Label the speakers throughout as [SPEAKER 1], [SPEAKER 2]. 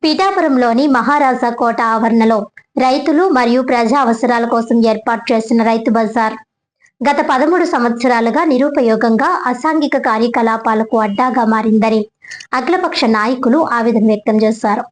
[SPEAKER 1] పిఠాపురంలోని మహారాజా కోట ఆవరణలో రైతులు మరియు ప్రజా అవసరాల కోసం ఏర్పాటు చేసిన రైతు బజార్ గత 13 సంవత్సరాలుగా నిరుపయోగంగా అసాంఘిక కార్యకలాపాలకు అడ్డాగా మారిందని అఖిలపక్ష నాయకులు ఆవేదన వ్యక్తం చేశారు.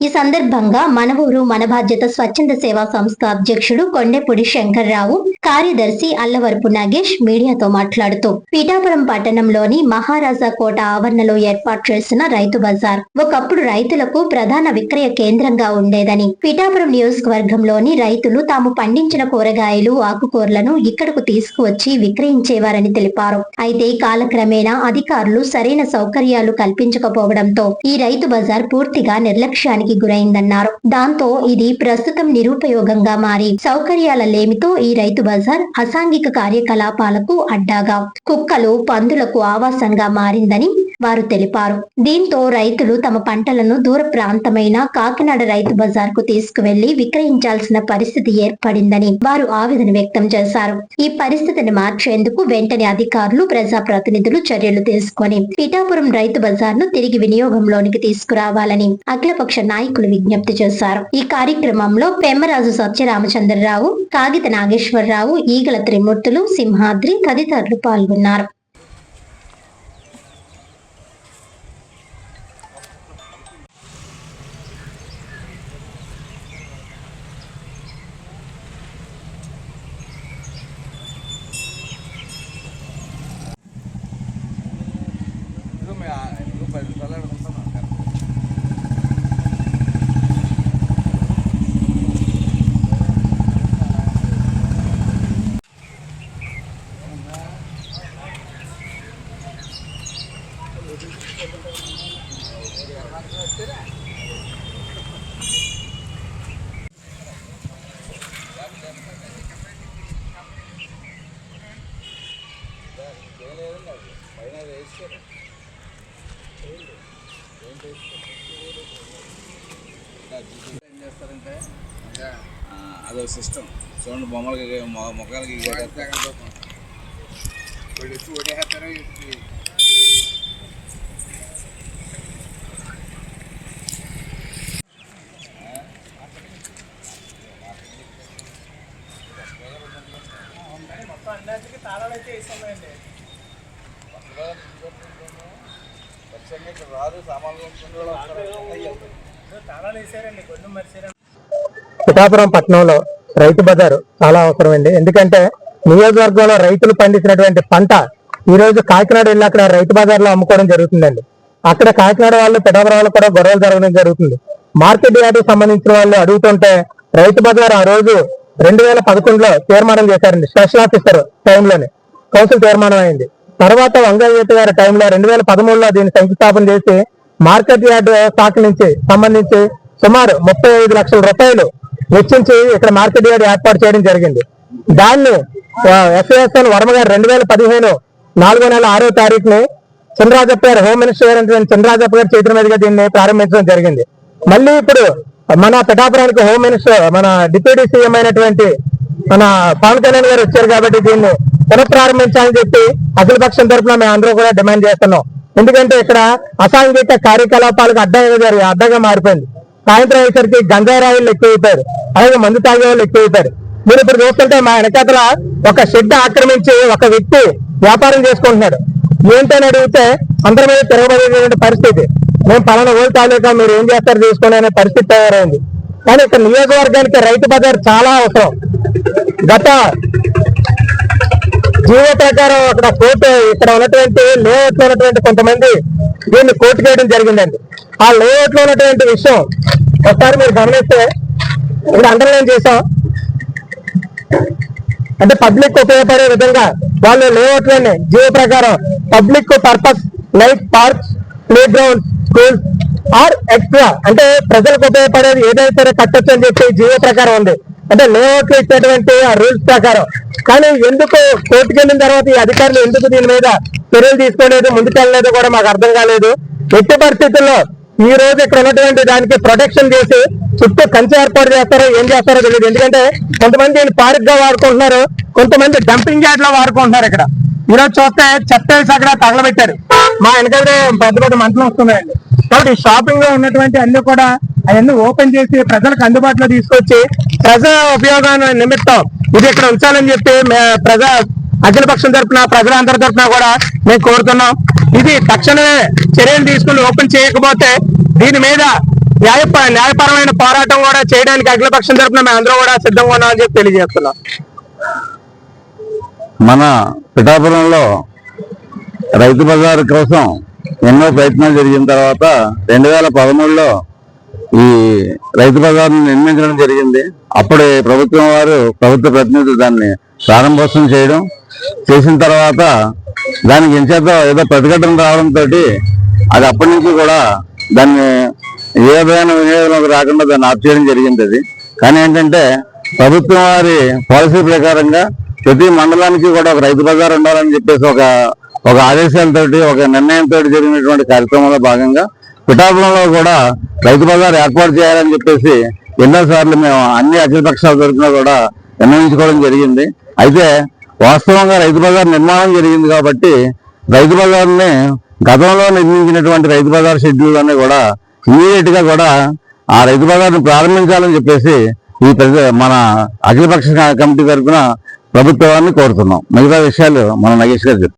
[SPEAKER 1] ఈ సందర్భంగా మన ఊరు మన బాధ్యత స్వచ్ఛంద సేవా సంస్థ అధ్యక్షుడు కొండెపూడి శంకర్రావు, కార్యదర్శి అల్లవరపు నాగేష్ మీడియాతో మాట్లాడుతూ పిఠాపురం పట్టణంలోని మహారాజా కోట ఆవరణలో ఏర్పాటు చేసిన రైతు బజార్ ఒకప్పుడు రైతులకు ప్రధాన విక్రయ కేంద్రంగా ఉండేదని, పిఠాపురం నియోజకవర్గంలోని రైతులు తాము పండించిన కూరగాయలు, ఆకుకూరలను ఇక్కడకు తీసుకువచ్చి విక్రయించేవారని తెలిపారు. అయితే కాలక్రమేణా అధికారులు సరైన సౌకర్యాలు కల్పించకపోవడంతో ఈ రైతు బజార్ పూర్తిగా నిర్లక్ష్యానికి గురైందన్నారు. దాంతో ఇది ప్రస్తుతం నిరుపయోగంగా మారి సౌకర్యాల లేమితో ఈ రైతు బజార్ అసాంఘిక కార్యకలాపాలకు అడ్డాగా, కుక్కలు, పందులకు ఆవాసంగా మారిందని వారు తెలిపారు. దీంతో రైతులు తమ పంటలను దూర ప్రాంతమైన కాకినాడ రైతు బజార్ కు తీసుకువెళ్లి విక్రయించాల్సిన పరిస్థితి ఏర్పడిందని వారు ఆవేదన వ్యక్తం చేశారు. ఈ పరిస్థితిని మార్చేందుకు వెంటనే అధికారులు, ప్రజాప్రతినిధులు చర్యలు తీసుకొని పిఠాపురం రైతు బజార్ ను తిరిగి వినియోగంలోనికి తీసుకురావాలని అఖిలపక్ష నాయకులు విజ్ఞప్తి చేశారు. ఈ కార్యక్రమంలో పెమ్మరాజు సత్యరామచంద్రరావు, కాగిత నాగేశ్వరరావు, ఈగల త్రిమూర్తులు, సింహాద్రి తదితరులు పాల్గొన్నారు.
[SPEAKER 2] అదో సిస్టమ్ చూడండి, బొమ్మలకి మొక్కలకి
[SPEAKER 3] మొత్తం అన్నిటికీ తాళాలు అయితే వేస్తున్నాయండి.
[SPEAKER 2] రాదు సామాన్లు
[SPEAKER 3] తాళాలు వేసారండి, కొన్ని మరిచారండి.
[SPEAKER 4] పిఠాపురం పట్టణంలో రైతు బజారు చాలా అవసరమండి. ఎందుకంటే నియోజకవర్గంలో రైతులు పండించినటువంటి పంట ఈ రోజు కాకినాడ వెళ్ళి అక్కడ రైతు బజార్లో అమ్ముకోవడం జరుగుతుందండి. అక్కడ కాకినాడ వాళ్ళు, పిఠాపురం వాళ్ళు కూడా గొడవలు జరగడం జరుగుతుంది. మార్కెట్ యార్డుకు సంబంధించిన వాళ్ళు అడుగుతుంటే రైతు బజార్ ఆ రోజు 2011లో తీర్మానం చేశారండి. స్పెషల్ ఆఫీసర్ టైంలోనే కౌన్సిల్ తీర్మానం అయింది. తర్వాత వంగయ్య గారి టైంలో 2013లో దీన్ని శంకుస్థాపన చేసి మార్కెట్ యార్డు శాఖ నుంచి సంబంధించి సుమారు 35 లక్షల రూపాయలు వెచ్చించి ఇక్కడ మార్కెట్ యార్డ్ ఏర్పాటు చేయడం జరిగింది. దాన్ని ఎస్ఎస్ఎన్ వర్మ గారు 2015 4వ నెల 6వ తారీఖుని చంద్రరాజప్ప గారు, హోమ్ మినిస్టర్ అయినటువంటి చంద్రరాజప్ప గారి చేతుల మీదుగా దీన్ని ప్రారంభించడం జరిగింది. మళ్ళీ ఇప్పుడు మన పిఠాపురానికి హోమ్ మినిస్టర్, మన డిప్యూటీ సీఎం అయినటువంటి మన పవన్ కళ్యాణ్ గారు వచ్చారు కాబట్టి దీన్ని పునఃప్రారంభించాలని చెప్పి అఖిలపక్షం తరఫున మేము అందరూ కూడా డిమాండ్ చేస్తున్నాం. ఎందుకంటే ఇక్కడ అసాంఘిక కార్యకలాపాలకు అడ్డగా మారిపోయింది. సాయంత్రం అయ్యేసరికి గంజాయి రాయిలు ఎక్కువైపోయారు, అలాగే మందు తాగే వాళ్ళు ఎక్కువైపోయారు. మీరు ఇప్పుడు చూస్తుంటే మా వెనకాతల ఒక షెడ్ ఆక్రమించి ఒక వ్యక్తి వ్యాపారం చేసుకుంటున్నాడు. ఏంటని అడిగితే అందరి మీద తిరగబడేటువంటి పరిస్థితి. మేము పలానా ఓటు తాలూకా, మీరు ఏం చేస్తారు తీసుకోండి అనే పరిస్థితి తయారైంది. కానీ ఇక్కడ నియోజకవర్గానికి రైతు బజార్ చాలా అవసరం. గత జీవో ప్రకారం అక్కడ కోర్టు, ఇక్కడ ఉన్నటువంటి లేఅవుట్ లో ఉన్నటువంటి కొంతమంది దీన్ని కోర్టు చేయడం జరిగిందండి. ఆ లేఅవుట్ లో ఉన్నటువంటి విషయం ఒకసారి మీరు గమనిస్తే ఇక్కడ అండర్లైన్ చేశాం. అంటే పబ్లిక్ ఉపయోగపడే విధంగా వాళ్ళు లేఅవుట్ లోనే జీవో ప్రకారం public purpose like parks, play ground, schools are extra, అంటే ప్రజలకు ఉపయోగపడేది ఏదైతే కట్టొచ్చు అని చెప్పి జీవో ప్రకారం ఉంది. అంటే లేఅవుట్ లో ఇచ్చేటువంటి ఆ రూల్స్ ప్రకారం. కానీ ఎందుకు కోర్టుకు వెళ్ళిన తర్వాత ఈ అధికారులు ఎందుకు దీని మీద చర్యలు తీసుకోలేదు, ముందుకెళ్ళలేదు కూడా మాకు అర్థం కాలేదు. ఎట్టి పరిస్థితుల్లో ఈ రోజు ఇక్కడ ఉన్నటువంటి దానికి ప్రొటెక్షన్ చేసి చుట్టూ కంచె ఏర్పాటు చేస్తారో ఏం చేస్తారో తెలియదు. ఎందుకంటే కొంతమంది దీన్ని పార్క్ గా వాడుకుంటున్నారు, కొంతమంది డంపింగ్ యార్డ్ లో వాడుకుంటున్నారు. ఇక్కడ ఈరోజు చూస్తే చెత్త వేసి అక్కడ తగలబెట్టారు. మా వెనకాల పెద్ద పెద్ద మంటలు వస్తున్నాయండి. కాబట్టి షాపింగ్ లో ఉన్నటువంటి అన్ని కూడా అవన్నీ ఓపెన్ చేసి ప్రజలకు అందుబాటులో తీసుకొచ్చి ప్రజా ఉపయోగాన్ని నిమిత్తం ఇది ఇక్కడ ఉంచాలని చెప్పి అఖిలపక్షం తరఫున ప్రజలందరి తరఫున కూడా మేము కోరుతున్నాం. ఇది తక్షణమే చర్యలు తీసుకుని ఓపెన్ చేయకపోతే దీని మీద న్యాయపరమైన పోరాటం కూడా చేయడానికి అఖిలపక్షం తరఫున మేము అందరూ కూడా సిద్ధంగా ఉన్నామని చెప్పి తెలియజేస్తున్నాం.
[SPEAKER 5] మన పిఠాపురంలో రైతు బజారు కోసం ఎన్నో ప్రయత్నాలు జరిగిన తర్వాత 2013లో ఈ రైతు బజార్ను నిర్మించడం జరిగింది. అప్పుడే ప్రభుత్వం వారు ప్రభుత్వ ప్రతినిధులు దాన్ని ప్రారంభోత్సవం చేసిన తర్వాత దానికి ఎంచేత ఏదో ప్రతిఘటన రావడంతో అది అప్పటి నుంచి కూడా దాన్ని ఏ విధమైన వినియోగంలోకి రాకుండా దాన్ని ఆఫ్ చేయడం జరిగింది. అది కానీ ఏంటంటే ప్రభుత్వం వారి పాలసీ ప్రకారంగా ప్రతి మండలానికి కూడా ఒక రైతు బజార్ ఉండాలని చెప్పేసి ఒక ఆదేశాలతోటి ఒక నిర్ణయంతో జరిగినటువంటి కార్యక్రమంలో భాగంగా పిఠాపురంలో కూడా రైతు బజార్ ఏర్పాటు చేయాలని చెప్పేసి ఎన్నోసార్లు మేము అన్ని అఖిలపక్షాల తరఫున కూడా నిర్ణయించుకోవడం జరిగింది. అయితే వాస్తవంగా రైతు బజార్ నిర్మాణం జరిగింది కాబట్టి రైతు బజార్ని గతంలో నిర్మించినటువంటి రైతు బజార్ షెడ్యూల్ అన్ని కూడా ఇమీడియట్ గా కూడా ఆ రైతు బజార్ను ప్రారంభించాలని చెప్పేసి మన అఖిలపక్ష కమిటీ తరఫున ప్రభుత్వాన్ని కోరుతున్నాం. మిగతా విషయాలు మన నగేష్ గారు చెప్తారు.